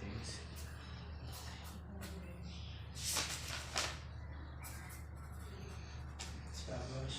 Thanks. Shabash.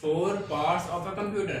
4 parts of a computer۔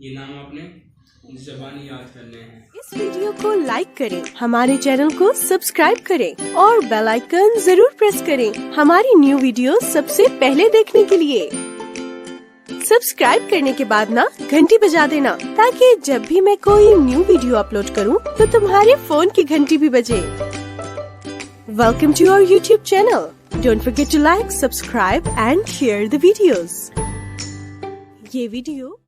ये नाम आपने ज़बानी याद करने हैं। इस वीडियो को लाइक करें, हमारे चैनल को सब्सक्राइब करें और बेल आइकन जरूर प्रेस करें हमारी न्यू वीडियो सबसे पहले देखने के लिए। सब्सक्राइब करने के बाद ना घंटी बजा देना, ताकि जब भी मैं कोई न्यू वीडियो अपलोड करूं तो तुम्हारे फोन की घंटी भी बजे। Welcome to our YouTube channel. Don't forget to like, subscribe and share the videos. ये वीडियो